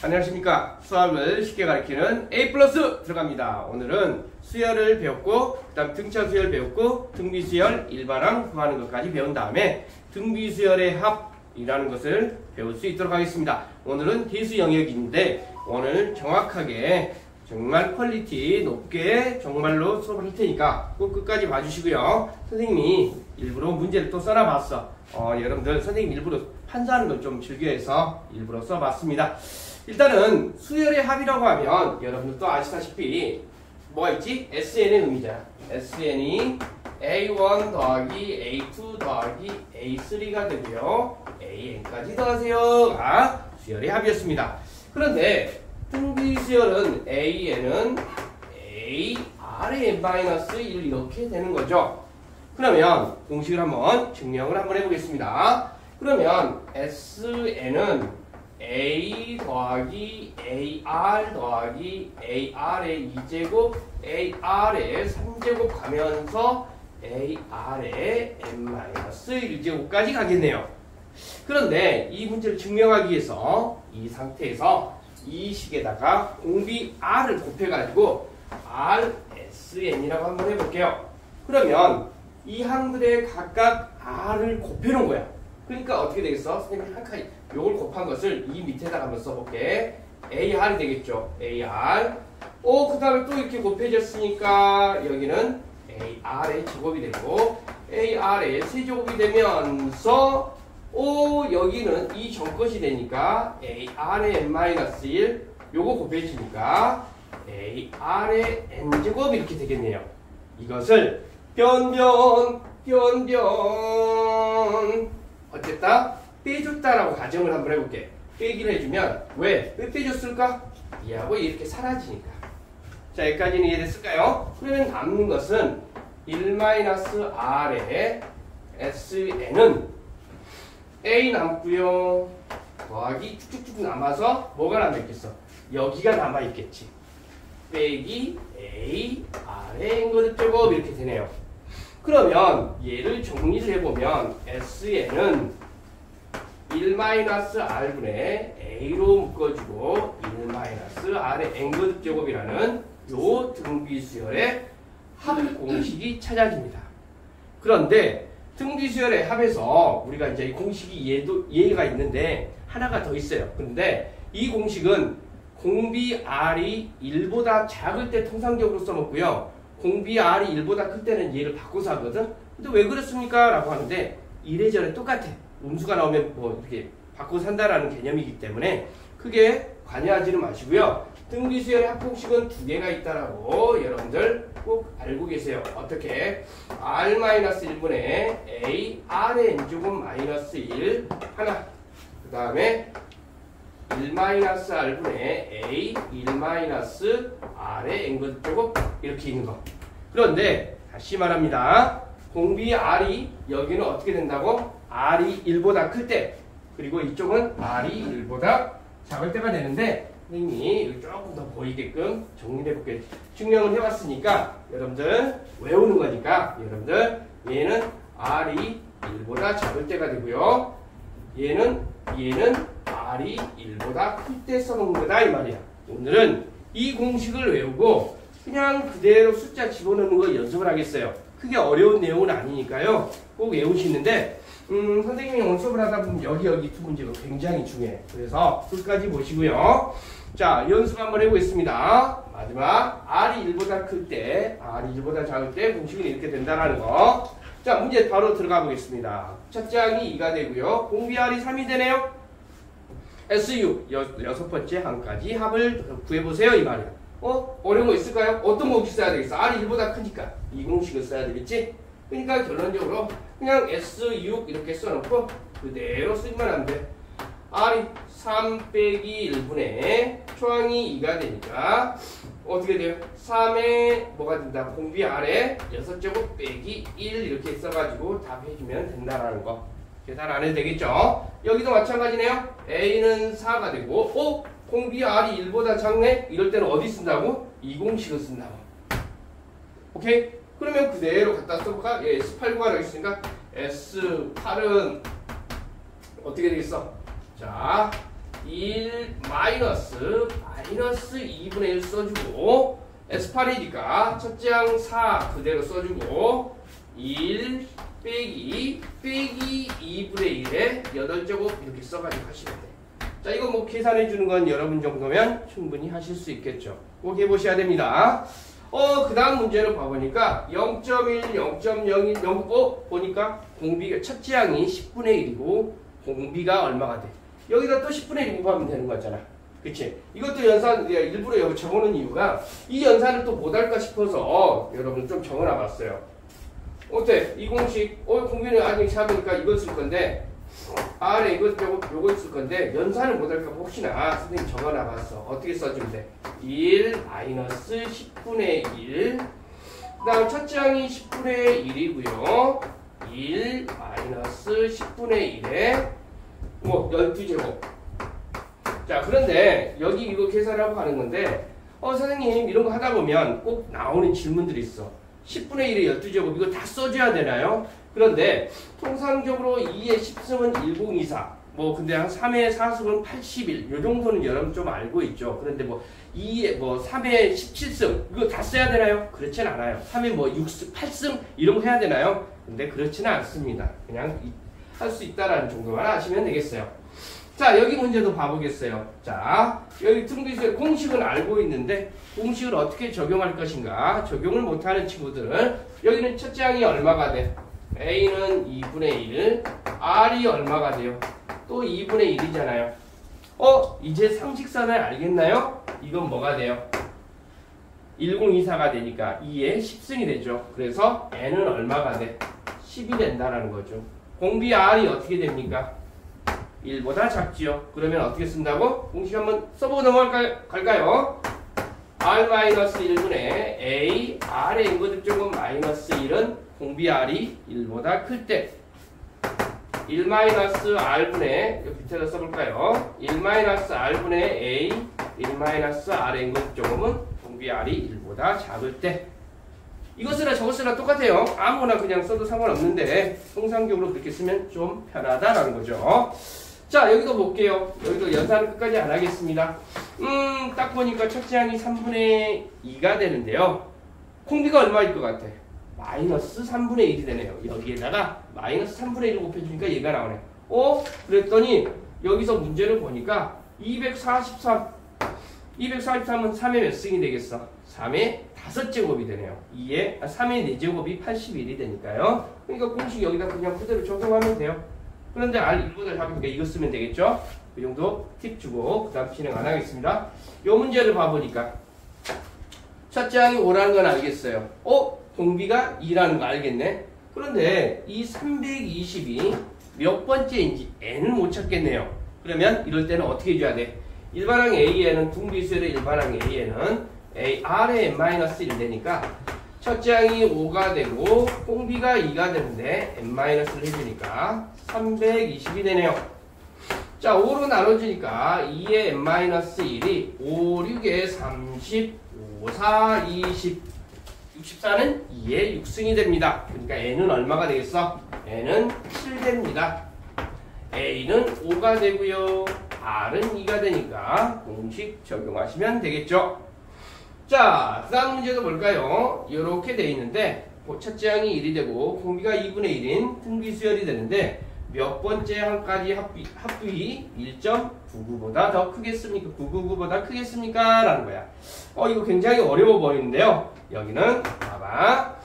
안녕하십니까. 수학을 쉽게 가르치는 A 플러스 들어갑니다. 오늘은 수열을 배웠고 그 다음 등차 수열 배웠고 등비수열 일반항 구하는 것까지 배운 다음에 등비수열의 합이라는 것을 배울 수 있도록 하겠습니다. 오늘은 대수 영역인데 오늘 정확하게 정말 퀄리티 높게 정말로 수업을 할 테니까 꼭 끝까지 봐주시고요. 선생님이 일부러 문제를 또 써놔봤어. 여러분들 선생님 일부러 판사하는 걸 좀 즐겨해서 일부러 써봤습니다. 일단은 수열의 합이라고 하면 여러분들도 아시다시피 뭐가 있지? SN의 의미잖아. SN이 A1 더하기 A2 더하기 A3가 되고요. AN까지 더하세요가 수열의 합이었습니다. 그런데 등비수열은 AN은 ARN-1 이렇게 되는 거죠. 그러면 공식을 한번 증명을 한번 해보겠습니다. 그러면 SN은 A 더하기 AR 더하기 AR의 2제곱 AR의 3제곱 가면서 AR의 n-1제곱까지 가겠네요. 그런데 이 문제를 증명하기 위해서 이 상태에서 이 식에다가 공비 R을 곱해가지고 RSN이라고 한번 해볼게요. 그러면 이 항들의 각각 R을 곱해놓은 거야. 그러니까 어떻게 되겠어? 선생님이 한 칸, 요걸 곱한 것을 이 밑에다가 한번 써볼게. AR이 되겠죠. AR. 그 다음에 또 이렇게 곱해졌으니까 여기는 AR의 제곱이 되고 AR의 세제곱이 되면서 여기는 이 전것이 되니까 AR의 n-1 요거 곱해지니까 AR의 n제곱 이렇게 되겠네요. 이것을 변변 어쨌다? 빼줬다라고 가정을 한번 해볼게. 빼기를 해주면 왜 빼줬을까? 이하고 이렇게 사라지니까. 자, 여기까지는 이해됐을까요? 그러면 남는 것은 1-R의 SN은 A 남고요. 더하기 쭉쭉쭉 남아서 뭐가 남아있겠어? 여기가 남아있겠지. 빼기 A, R의 n제곱 이렇게 되네요. 그러면 얘를 정리를 해보면 SN은 1-R분의 A로 묶어주고 1-R의 n제곱이라는 요 등비수열의 합 공식이 찾아집니다. 그런데 등비수열의 합에서 우리가 이제 이 공식이 얘가 있는데 하나가 더 있어요. 그런데 이 공식은 공비 R이 1보다 작을 때 통상적으로 써먹고요. 공비 R이 1보다 클 때는 얘를 바꿔서 하거든. 근데 왜 그렇습니까? 라고 하는데 이래저래 똑같아. 음수가 나오면 뭐 이렇게 바꿔서 한다라는 개념이기 때문에 크게 관여하지는 마시고요. 등비수열의 합공식은 두 개가 있다라고 여러분들 꼭 알고 계세요. 어떻게? R-1분의 A, R의 n제곱 마이너스 1 하나. 그 다음에 1-R분의 A, 1-R의 n제곱 이렇게 있는 거. 그런데 다시 말합니다. 공비 R이 여기는 어떻게 된다고? R이 1보다 클 때, 그리고 이쪽은 R이 1보다 작을 때가 되는데 선생님이 조금 더 보이게끔 정리해 볼게요. 증명을 해봤으니까 여러분들 외우는 거니까 여러분들 얘는 R이 1보다 작을 때가 되고요. 얘는 R이 1보다 클 때 써놓은 거다 이 말이야. 오늘은 이 공식을 외우고 그냥 그대로 숫자 집어넣는 거 연습을 하겠어요. 크게 어려운 내용은 아니니까요. 꼭 외우시는데 선생님이 오늘 수업을 하다 보면 여기 두 문제가 굉장히 중요해. 그래서 끝까지 보시고요. 자, 연습 한번 해보겠습니다. 마지막 R이 1보다 클 때, R이 1보다 작을 때 공식은 이렇게 된다는 거. 자, 문제 바로 들어가 보겠습니다. 첫째 항이 2가 되고요. 공비 R이 3이 되네요. SU 여섯 번째 항까지 합을 구해보세요 이 말이에요. 어려운 거 있을까요? 어떤 공식 써야 되겠어? R이 1보다 크니까 이 공식을 써야 되겠지? 그러니까 결론적으로 그냥 SU 이렇게 써놓고 그대로 쓰기만 하면 돼. R이 3 빼기 1분의 초항이 2가 되니까 어떻게 돼요? 3에 뭐가 된다? 공비 R에 6제곱 빼기 1 이렇게 써가지고 답해주면 된다라는 거. 계산 안 해도 되겠죠? 여기도 마찬가지네요. A는 4가 되고 공비 R이 1보다 작네? 이럴 때는 어디 쓴다고? 이 공식을 쓴다고. 오케이? 그러면 그대로 갖다 써볼까? S8 구하라고 했으니까 S8은 어떻게 되겠어? 자, 1 마이너스 2분의 1 써주고 S8이니까 첫째 항 4 그대로 써주고 1 빼기 2분의 1에 8제곱 이렇게 써가지고 하시면 돼. 자, 이거 뭐 계산해 주는 건 여러분 정도면 충분히 하실 수 있겠죠. 꼭 해보셔야 됩니다. 그 다음 문제를 봐보니까 0.1, 0.01, 0, 보니까 공비가 첫째 항이 10분의 1이고 공비가 얼마가 돼? 여기다 또 10분의 1 곱하면 되는 거잖아. 그치? 이것도 연산, 내가 일부러 여기 적어놓은 이유가 이 연산을 또 못할까 싶어서 여러분 좀 적어놔 봤어요. 어때? 이 공식, 공비는 아직 잡으니까 이걸 쓸 건데, R에 이것 빼고 요걸 쓸 건데, 연산을 못할까 혹시나 선생님 적어놔 봤어. 어떻게 써주면 돼? 1 마이너스 10분의 1. 그 다음 첫째 항이 10분의 1이고요. 1 마이너스 10분의 1에, 12제곱. 자, 그런데 여기 이거 계산하고 하는 건데 선생님 이런 거 하다 보면 꼭 나오는 질문들이 있어. 10분의 1에 12제곱 이거 다 써줘야 되나요? 그런데 통상적으로 2의 10승은 1024 근데 한 3의 4승은 81 요 정도는 여러분 좀 알고 있죠. 그런데 2의 3의 17승 이거 다 써야 되나요? 그렇진 않아요. 3의 6승 8승 이런 거 해야 되나요? 근데 그렇지는 않습니다. 그냥 할 수 있다라는 정도만 아시면 되겠어요. 자, 여기 문제도 봐보겠어요. 자, 여기 등비수의 공식은 알고 있는데 공식을 어떻게 적용할 것인가 적용을 못하는 친구들은 여기는 첫째 항이 얼마가 돼? A는 2분의 1 R이 얼마가 돼요? 또 2분의 1이잖아요. 이제 상식선을 알겠나요? 이건 뭐가 돼요? 1024가 되니까 2에 10승이 되죠. 그래서 N은 얼마가 돼? 10이 된다는 거죠. 공비 R이 어떻게 됩니까? 1보다 작지요. 그러면 어떻게 쓴다고? 공식 한번 써보고 넘어갈까요? R-1분의 A, R의 인거듭 제곱 마이너스 1은 공비 R이 1보다 클 때 1-R분의 밑에다 써볼까요? 1-R분의 A, 1-R의 인거듭 제곱은 공비 R이 1보다 작을 때 이것이나 저것이나 똑같아요. 아무거나 그냥 써도 상관없는데 통상적으로 그렇게 쓰면 좀 편하다라는 거죠. 자, 여기도 볼게요. 여기도 연산을 끝까지 안 하겠습니다. 딱 보니까 첫째 항이 3분의 2가 되는데요. 공비가 얼마일 것 같아? 마이너스 3분의 1이 되네요. 여기에다가 마이너스 3분의 1을 곱해주니까 얘가 나오네. 그랬더니 여기서 문제를 보니까 243은 3의 몇 승이 되겠어? 3의 5제곱이 되네요. 3의 4제곱이 81이 되니까요. 그러니까 공식 여기다 그냥 그대로 적용하면 돼요. 그런데 R1보다 작으니까 이거 쓰면 되겠죠? 그 정도 팁 주고 그 다음 진행 안 하겠습니다. 이 문제를 봐보니까 첫째 항이 5라는 건 알겠어요. 공비가 2라는 거 알겠네. 그런데 이 320이 몇 번째인지 n을 못 찾겠네요. 그러면 이럴 때는 어떻게 해줘야 돼? 일반항 A에는 등비수열의 일반항 A에는 R의 n-1 되니까 첫째 항이 5가 되고 공비가 2가 되는데 n-를 해주니까 320이 되네요. 자, 5로 나눠주니까 2의 n-1이 5, 6에 30, 5, 4, 20, 64는 2의 6승이 됩니다. 그러니까 n은 얼마가 되겠어? n은 7 됩니다. A는 5가 되고요. R은 2가 되니까 공식 적용하시면 되겠죠. 자, 그 다음 문제도 볼까요? 이렇게 돼 있는데 첫째 항이 1이 되고 공비가 2분의 1인 등비수열이 되는데 몇 번째 항까지 합비 1.99보다 더 크겠습니까? 999보다 크겠습니까? 라는 거야. 이거 굉장히 어려워 보이는데요. 여기는 봐봐.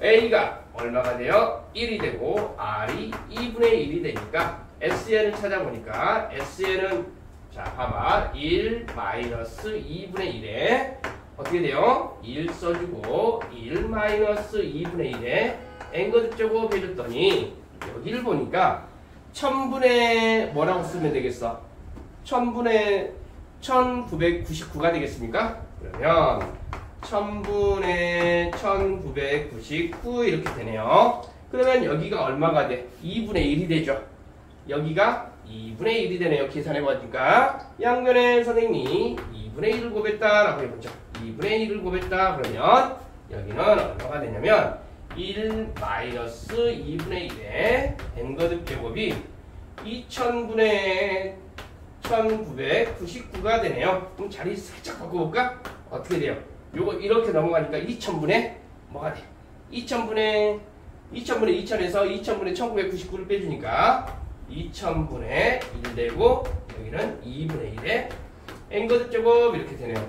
A가 얼마가 돼요? 1이 되고 R이 2분의 1이 되니까 SN을 찾아보니까 SN은 자, 봐봐. 1 마이너스 2분의 1에 어떻게 돼요? 1 써주고 1 마이너스 2분의 1에 n거듭 제곱 해줬더니 여기를 보니까 1000분의 뭐라고 쓰면 되겠어? 1000분의 1999가 되겠습니까? 그러면 1000분의 1999 이렇게 되네요. 그러면 여기가 얼마가 돼? 2분의 1이 되죠. 여기가 2분의 1이 되네요. 계산해보니까 양변에 선생님이 2분의 1을 곱했다라고 해보죠. 2분의 1을 곱했다 그러면 여기는 얼마가 되냐면 1 마이너스 2분의 1의 n거듭 제곱이 2000분의 2999가 되네요. 그럼 자리 살짝 바꿔볼까? 어떻게 돼요? 요거 이렇게 넘어가니까 2000분의 뭐가 돼? 2000분의 2000에서 2000분의 1999를 빼주니까 2000분의 1 되고 여기는 2분의 1에 n거듭 제곱 이렇게 되네요.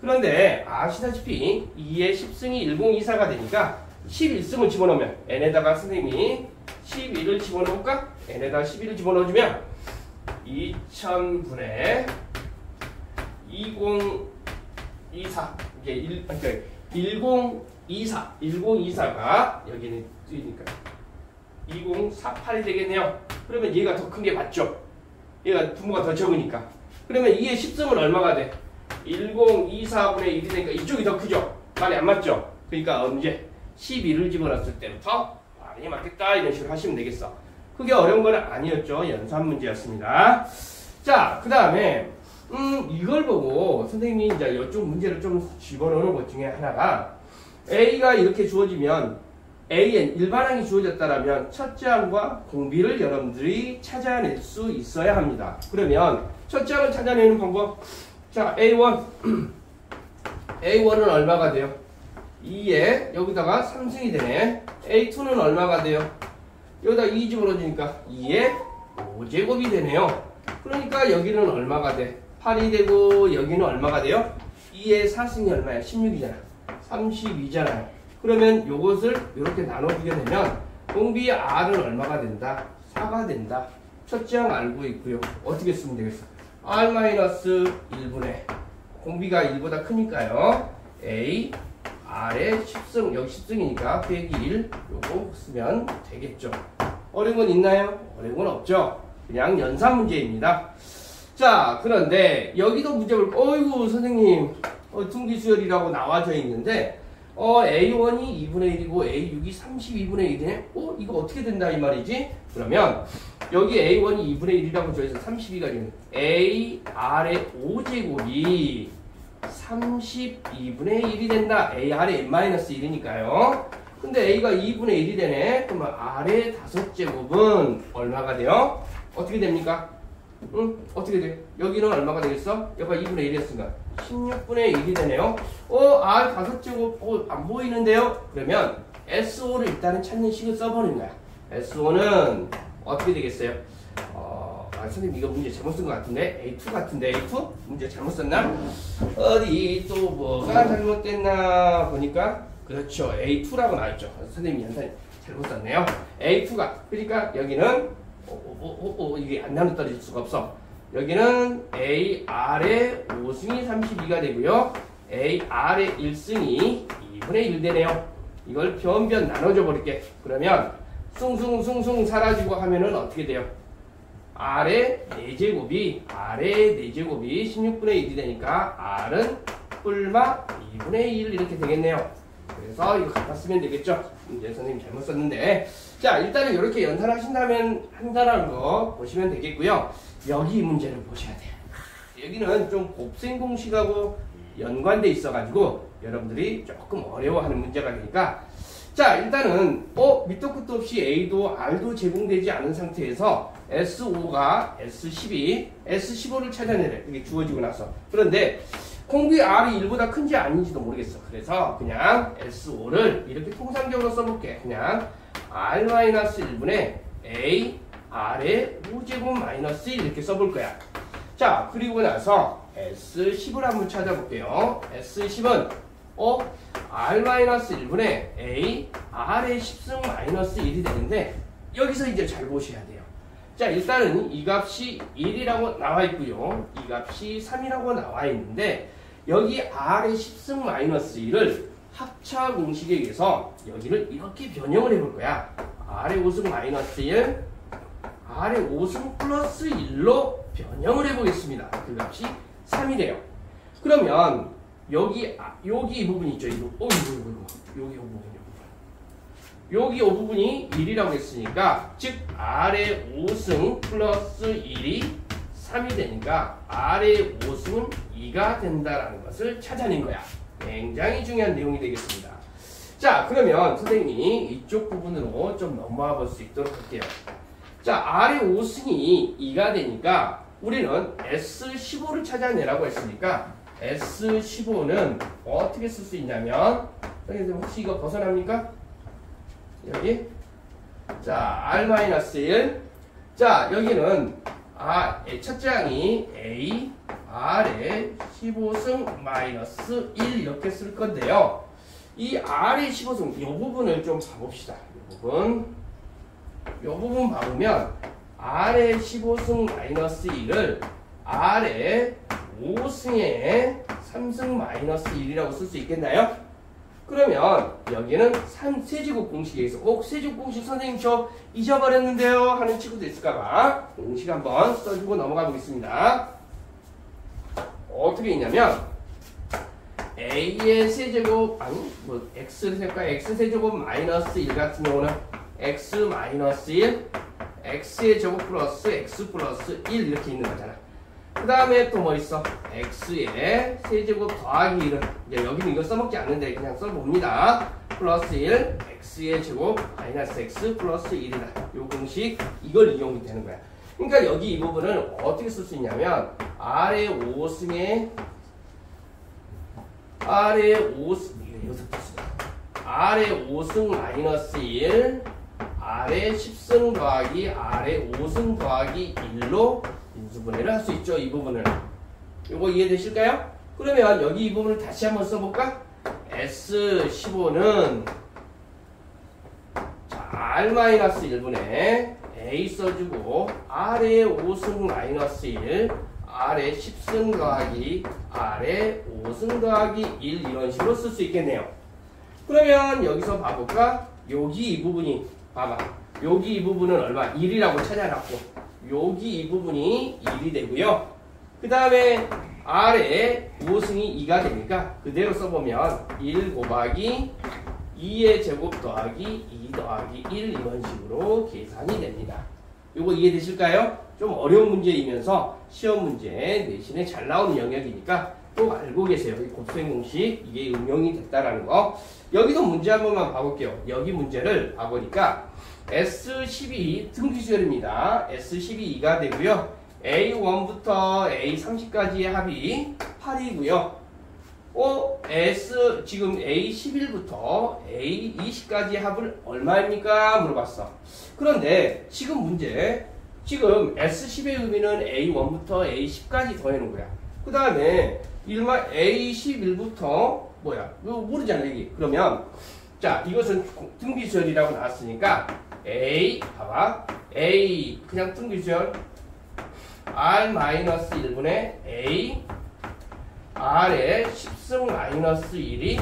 그런데 아시다시피 2의 10승이 1024가 되니까 11승을 집어넣으면 n에다가 선생님이 11을 집어넣을까? n에다가 11을 집어넣어주면 2000분의 2024 이게 그러니까 1024가 여기는 뜨니까 2048이 되겠네요. 그러면 얘가 더 큰 게 맞죠? 얘가 분모가 더 적으니까. 그러면 2의 10승은 얼마가 돼? 1024분의 1이 되니까 이쪽이 더 크죠? 말이 안 맞죠? 그러니까 언제? 11을 집어넣었을 때부터 많이 맞겠다 이런 식으로 하시면 되겠어. 그게 어려운 건 아니었죠. 연산 문제였습니다. 자, 그 다음에 이걸 보고 선생님이 이제 이쪽 문제를 좀 집어넣는 것 중에 하나가 A가 이렇게 주어지면 AN 일반항이 주어졌다면 첫째 항과 공비를 여러분들이 찾아낼 수 있어야 합니다. 그러면 첫째 항을 찾아내는 방법. 자, A1 A1은 얼마가 돼요? 2에 여기다가 3승이 되네. A2는 얼마가 돼요? 여기다 2 집어넣어주니까 2에 5제곱이 되네요. 그러니까 여기는 얼마가 돼? 8이 되고 여기는 얼마가 돼요? 2의 4승이 얼마야? 16이잖아. 32잖아요. 그러면 요것을 이렇게 나눠주게 되면 공비 R은 얼마가 된다? 4가 된다. 첫째 항 알고 있고요. 어떻게 쓰면 되겠어? R-1분의 공비가 1보다 크니까요. A R의 10승, 여기 10승이니까 빼기 1 요거 쓰면 되겠죠. 어려운 건 있나요? 어려운 건 없죠. 그냥 연산 문제입니다. 자, 그런데 여기도 문제 볼 어이구 선생님 둥기수열이라고 나와져 있는데 A1이 2분의 1이고 A6이 32분의 1이네? 이거 어떻게 된다 이 말이지? 그러면 여기 A1이 2분의 1이라고 줘서 32가 되는 A, R의 5제곱이 32분의 1이 된다. A, R의 n-1이니까요. 근데 A가 2분의 1이 되네. 그러면 R의 5제곱은 얼마가 돼요? 어떻게 됩니까? 어떻게 돼? 여기는 얼마가 되겠어? 여기가 2분의 1이었으니까 16분의 1이 되네요. R 5제곱 안 보이는데요? 그러면 SO를 일단은 찾는 식을 써버리는 거야. SO는 어떻게 되겠어요? 선생님 이거 문제 잘못 쓴 것 같은데? A2 같은데? A2? 문제 잘못 썼나? 어디 또 뭐가 잘못됐나 보니까 그렇죠. A2라고 나왔죠. 선생님이 연산이 잘못 썼네요. A2가 그러니까 여기는 이게 안 나눠 떨어질 수가 없어. 여기는 A, R의 5승이 32가 되고요. A, R의 1승이 2분의 1 되네요. 이걸 변변 나눠줘 버릴게. 그러면 숭숭숭숭 사라지고 하면은 어떻게 돼요? R의 4제곱이 16분의 1이 되니까 R은 뿔마 2분의 1 이렇게 되겠네요. 그래서 이거 갖다 쓰면 되겠죠? 이제 선생님 잘못 썼는데 자 일단은 이렇게 연산하신다면 한다는 거 보시면 되겠고요. 여기 문제를 보셔야 돼요. 여기는 좀 곱셈 공식하고 연관돼 있어가지고 여러분들이 조금 어려워하는 문제가 되니까 자 일단은 밑도 끝도 없이 A도 R도 제공되지 않은 상태에서 S5가 S12, S15를 찾아내래. 이게 주어지고 나서. 그런데 공비 R이 1보다 큰지 아닌지도 모르겠어. 그래서 그냥 S5를 이렇게 통상적으로 써볼게. 그냥 R-1분의 A, R의 5제곱 마이너스 1 이렇게 써볼 거야. 자, 그리고 나서 S10을 한번 찾아볼게요. S10은 R-1분의 A, R의 10승 마이너스 1이 되는데 여기서 이제 잘 보셔야 돼요. 자, 일단은 이 값이 1이라고 나와 있고요. 이 값이 3이라고 나와 있는데 여기 R의 10승 마이너스 1을 합차 공식에 의해서 여기를 이렇게 변형을 해볼 거야. R의 5승 마이너스 1, R의 5승 플러스 1로 변형을 해보겠습니다. 그 값이 3이래요. 그러면 여기 이 부분이 있죠. 여기 이 부분. 여기 이 부분이 1이라고 했으니까 즉 R의 5승 플러스 1이 3이 되니까 R의 5승은 2가 된다라는 것을 찾아낸 거야. 굉장히 중요한 내용이 되겠습니다. 자, 그러면 선생님이 이쪽 부분으로 좀 넘어와 볼 수 있도록 할게요. 자, R의 5승이 2가 되니까 우리는 S15를 찾아내라고 했으니까 S15는 어떻게 쓸 수 있냐면 선생님 혹시 이거 벗어납니까? 여기 자 R-1 자 여기는 첫째 항이 A R의 15승 마이너스 1 이렇게 쓸 건데요. 이 R의 15승 이 부분을 좀 봐봅시다. 이 부분 봐보면 R의 15승 마이너스 1을 R의 5승의 3승 마이너스 1이라고 쓸 수 있겠나요? 그러면 여기는 세제곱 공식에 있어. 세제곱 공식 선생님 저 잊어버렸는데요 하는 친구도 있을까봐 공식 한번 써주고 넘어가 보겠습니다. 어떻게 있냐면 A의 세제곱 X를 할까? X세제곱 마이너스 1 같은 경우는 X 마이너스 1 X의 제곱 플러스 X 플러스 1 이렇게 있는 거잖아. 그 다음에 또 뭐 있어? X의 세제곱 더하기 1은 이제 여기는 이거 써먹지 않는데 그냥 써봅니다. 플러스 1 X의 제곱 마이너스 X 플러스 1이다. 요 공식 이걸 이용이 되는 거야. 그러니까 여기 이 부분을 어떻게 쓸 수 있냐면 R의 5승의 R의 5승 마이너스 1 R의 10승 더하기 R의 5승 더하기 1로 인수분해를 할 수 있죠. 이 부분을. 이거 이해되실까요? 그러면 여기 이 부분을 다시 한번 써볼까? S15는 R-1분의 A 써주고 R의 5승 마이너스 1 R의 10승 더하기 R의 5승 더하기 1 이런 식으로 쓸 수 있겠네요. 그러면 여기서 봐볼까? 여기 이 부분이 봐봐. 여기 이 부분은 얼마? 1이라고 찾아놨고 여기 이 부분이 1이 되고요. 그 다음에 R의 5승이 2가 되니까 그대로 써보면 1 곱하기 2의 제곱 더하기 2 더하기 1 이런 식으로 계산이 됩니다. 이거 이해되실까요? 좀 어려운 문제이면서 시험 문제 내신에 잘 나오는 영역이니까 꼭 알고 계세요. 이 곱셈 공식 이게 응용이 됐다라는 거. 여기도 문제 한 번만 봐볼게요. 여기 문제를 봐보니까 S12 등비주열입니다. S12가 되고요. A1부터 A30까지의 합이 8이고요. 지금 A11부터 A20까지의 합을 얼마입니까? 물어봤어. 그런데 지금 문제, 지금 S10의 의미는 A1부터 A10까지 더해놓은 거야. 그 다음에 A11부터 뭐야? 이거 모르잖아, 여기. 그러면, 자, 이것은 등비주열이라고 나왔으니까 봐봐. A, 그냥 등비주열. R-1분의 A R의 10승 마이너스 1이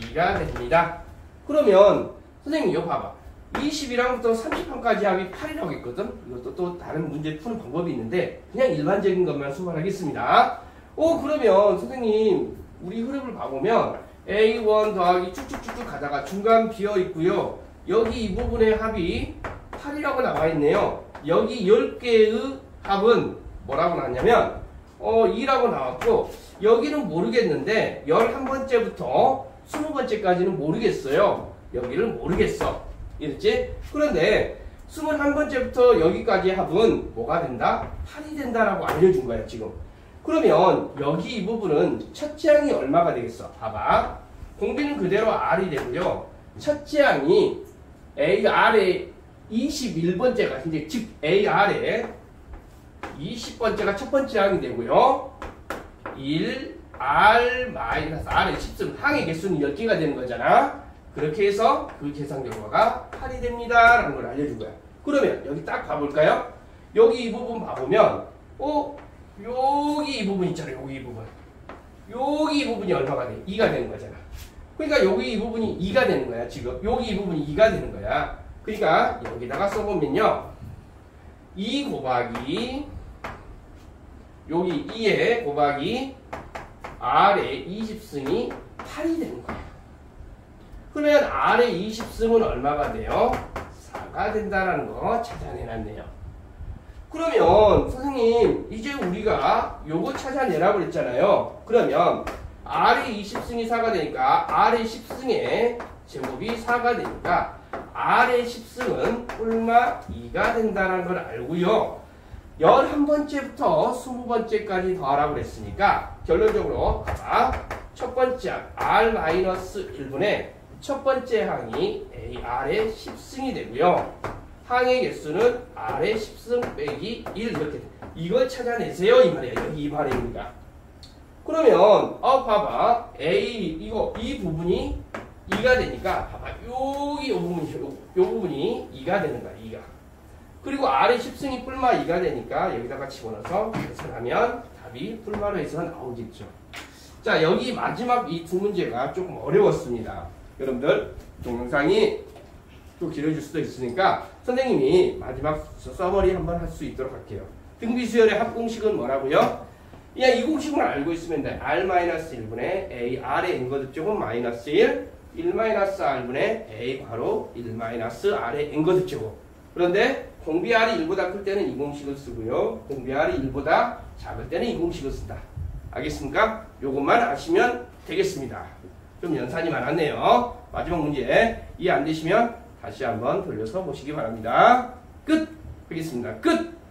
2가 됩니다. 그러면 선생님 이거 봐봐. 20이랑부터 30판까지 합이 8이라고 했거든. 이것도 또 다른 문제 푸는 방법이 있는데 그냥 일반적인 것만 수반하겠습니다. 그러면 선생님 우리 흐름을 봐보면 A1 더하기 쭉쭉쭉쭉 가다가 중간 비어 있고요. 여기 이 부분의 합이 8이라고 나와 있네요. 여기 10개의 합은 뭐라고 나왔냐면 2라고 나왔고 여기는 모르겠는데 11번째부터 20번째까지는 모르겠어요. 여기를 모르겠어. 이랬지? 그런데 21번째부터 여기까지 합은 뭐가 된다? 8이 된다라고 알려준 거야 지금. 그러면 여기 이 부분은 첫째 항이 얼마가 되겠어? 봐봐. 공비는 그대로 R이 되고요. 첫째 항이 AR의 21번째가 이제 즉 AR의 20번째가 첫 번째 항이 되고요. 1, R, R의 10승 항의 개수는 10개가 되는 거잖아. 그렇게 해서 그 계산 결과가 8이 됩니다. 라는 걸 알려준 거야. 그러면 여기 딱 봐볼까요? 여기 이 부분 봐보면 여기 이 부분 있잖아요. 여기 이 부분. 여기 이 부분이 얼마가 돼? 2가 되는 거잖아. 그러니까 여기 이 부분이 2가 되는 거야. 지금 여기 이 부분이 2가 되는 거야. 그러니까 여기다가 써보면요. 2 곱하기 여기 2에 곱하기 R의 20승이 8이 되는 거예요. 그러면 R의 20승은 얼마가 돼요? 4가 된다라는 거 찾아내놨네요. 그러면 선생님 이제 우리가 요거 찾아내라고 그랬잖아요. 그러면 R의 20승이 4가 되니까 R의 10승의 제곱이 4가 되니까 R의 10승은 얼마? 2가 된다는 걸 알고요. 11번째부터 20번째까지 더하라고 그랬으니까 결론적으로 봐봐. 첫 번째 항 R-1분의 첫 번째 항이 AR의 10승이 되고요. 항의 개수는 R의 10승 빼기 1 이렇게 돼. 이걸 찾아내세요 이 말이야. 여기 이 말입니다. 그러면 봐봐. 이 부분이 2가 되니까 봐봐. 여기 요 부분이 2가 되는 거야. 2가. 그리고 R의 10승이 뿔마 2가 되니까 여기다가 집어넣어서 계산하면 답이 뿔마로 해서 나오겠죠. 자, 여기 마지막 이 두 문제가 조금 어려웠습니다. 여러분들 동영상이 또 길어질 수도 있으니까 선생님이 마지막 서머리 한번 할 수 있도록 할게요. 등비수열의 합공식은 뭐라고요? 그냥 이 공식을 알고 있으면 돼. R-1분의 A, R의 n거듭 제곱 마이너스 1, 1-R분의 A 바로 1-R의 n거듭 제곱. 그런데 공비 R이 1보다 클 때는 이 공식을 쓰고요. 공비 R이 1보다 작을 때는 이 공식을 쓴다. 알겠습니까? 요것만 아시면 되겠습니다. 좀 연산이 많았네요. 마지막 문제 이해 안 되시면 다시 한번 돌려서 보시기 바랍니다. 끝! 하겠습니다. 끝!